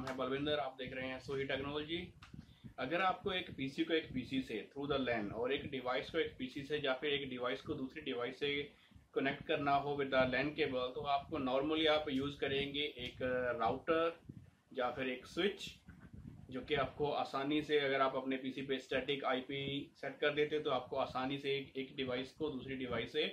है बलविंदर, आप देख रहे हैं सोही टेक्नोलॉजी। अगर आपको एक पीसी को एक पीसी से थ्रू द लैन और एक डिवाइस को एक पीसी से या फिर एक डिवाइस को दूसरी डिवाइस से कनेक्ट करना हो विद द लैन केबल, तो आपको नॉर्मली आप यूज़ करेंगे एक राउटर या फिर एक स्विच, जो कि आपको आसानी से, अगर आप अपने पीसी पे स्टैटिक आईपी सेट कर देते तो आपको आसानी से एक डिवाइस को दूसरी डिवाइस से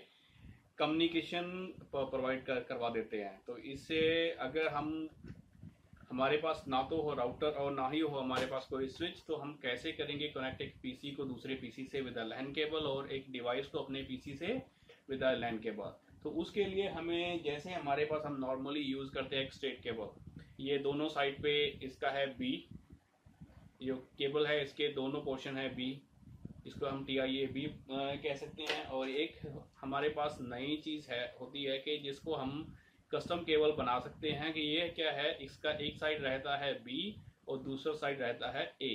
कम्युनिकेशन प्रोवाइड करवा देते हैं। तो इससे अगर हमारे पास ना तो हो राउटर और ना ही हो हमारे पास कोई स्विच, तो हम कैसे करेंगे कनेक्ट एक पीसी को दूसरे पीसी से विद लैन केबल और एक डिवाइस को अपने पीसी से विद लैन केबल। तो उसके लिए हमें, जैसे हमारे पास हम नॉर्मली यूज करते हैं एक स्ट्रेट केबल, ये दोनों साइड पे इसका है बी, जो केबल है इसके दोनों पोर्शन है बी, इसको हम TIA भी कह सकते हैं। और एक हमारे पास नई चीज़ होती है कि जिसको हम कस्टम केबल बना सकते हैं कि ये क्या है, इसका एक साइड रहता है B और दूसरा साइड रहता है A,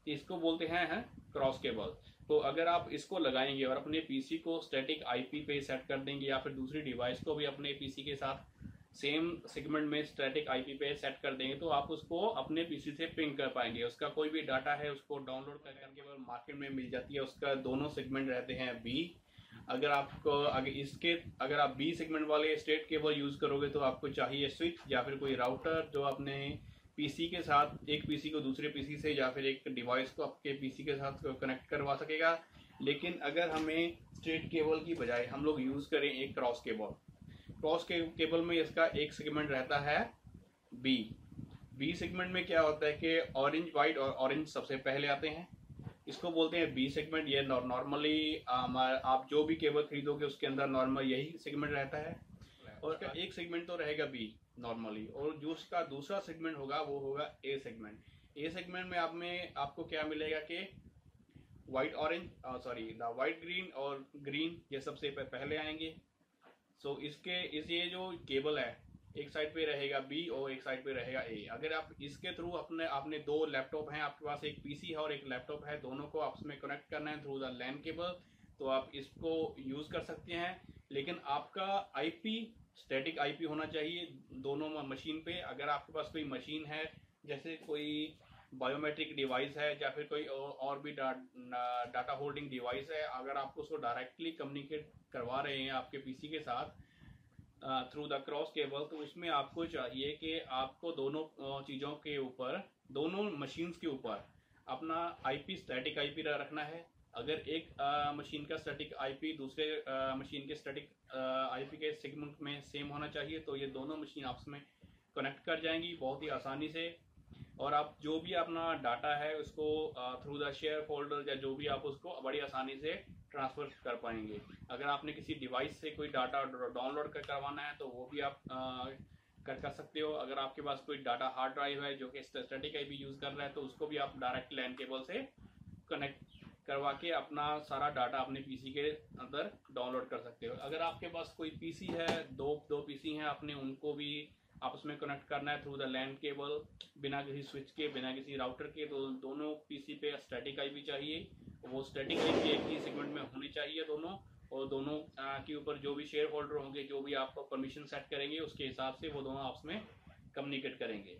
इसको बोलते हैं क्रॉस केबल। तो अगर आप इसको लगाएंगे और अपने पीसी को स्टैटिक आईपी पे सेट कर देंगे या फिर दूसरी डिवाइस को भी अपने पीसी के साथ सेम सेगमेंट में स्टैटिक आईपी पे सेट कर देंगे, तो आप उसको अपने पीसी से पिंग कर पाएंगे। उसका कोई भी डाटा है उसको डाउनलोड करके मार्केट में मिल जाती है। उसका दोनों सेगमेंट रहते हैं बी। अगर आप बी सेगमेंट वाले स्ट्रेट केबल यूज करोगे तो आपको चाहिए स्विच या फिर कोई राउटर जो अपने पीसी के साथ एक पीसी को दूसरे पीसी से या फिर एक डिवाइस को आपके पीसी के साथ कनेक्ट करवा सकेगा। लेकिन अगर हमें स्ट्रेट केबल की बजाय हम लोग यूज करें एक क्रॉस केबल, क्रॉस केबल में इसका एक सेगमेंट रहता है बी सेगमेंट में क्या होता है कि ऑरेंज, व्हाइट और ऑरेंज सबसे पहले आते हैं, इसको बोलते हैं बी सेगमेंट। ये नॉर्मली आप जो भी केबल खरीदोगे उसके अंदर नॉर्मल यही सेगमेंट रहता है। और उसका एक सेगमेंट तो रहेगा बी नॉर्मली, और जो उसका दूसरा सेगमेंट होगा वो होगा ए सेगमेंट। ए सेगमेंट में आपको क्या मिलेगा कि व्हाइट ऑरेंज, व्हाइट ग्रीन और ग्रीन ये सबसे पहले आएंगे। सो ये जो केबल है एक साइड पे रहेगा बी और एक साइड पे रहेगा ए। अगर आप इसके थ्रू आपने दो लैपटॉप हैं, आपके पास एक पीसी है और एक लैपटॉप है, दोनों को आपस में कनेक्ट करना है थ्रू द लैन केबल, तो आप इसको यूज कर सकते हैं। लेकिन आपका आईपी स्टैटिक आईपी होना चाहिए दोनों मशीन पे। अगर आपके पास कोई मशीन है, जैसे कोई बायोमेट्रिक डिवाइस है या फिर कोई और भी डाटा होल्डिंग डिवाइस है, अगर आप उसको डायरेक्टली कम्युनिकेट करवा रहे हैं आपके पीसी के साथ थ्रू द क्रॉस केबल, तो उसमें आपको चाहिए कि आपको दोनों चीज़ों के ऊपर, दोनों मशीन्स के ऊपर अपना आईपी स्टैटिक आईपी रखना है। अगर एक मशीन का स्टैटिक आईपी दूसरे मशीन के स्टैटिक आईपी के सेगमेंट में सेम होना चाहिए, तो ये दोनों मशीन आपस में कनेक्ट कर जाएंगी बहुत ही आसानी से। और आप जो भी अपना डाटा है उसको थ्रू द शेयर फोल्डर या जो भी आप उसको बड़ी आसानी से ट्रांसफर कर पाएंगे। अगर आपने किसी डिवाइस से कोई डाटा डाउनलोड करवाना है तो वो भी आप कर सकते हो। अगर आपके पास कोई डाटा हार्ड ड्राइव है जो कि स्टैटिक आईपी यूज कर रहा है, तो उसको भी आप डायरेक्ट लैन केबल से कनेक्ट करवा के अपना सारा डाटा अपने पीसी के अंदर डाउनलोड कर सकते हो। अगर आपके पास कोई पीसी है, दो पीसी हैं, आपने उनको भी आपस में कनेक्ट करना है थ्रू द लैन केबल, बिना किसी स्विच के, बिना किसी राउटर के, तो दोनों पीसी पे स्टैटिक आईपी चाहिए। वो स्टैटिक आईपी एक ही सेगमेंट में होनी चाहिए दोनों, और दोनों के ऊपर जो भी शेयर होल्डर होंगे, जो भी आप परमिशन सेट करेंगे, उसके हिसाब से वो दोनों आपस में कम्युनिकेट करेंगे।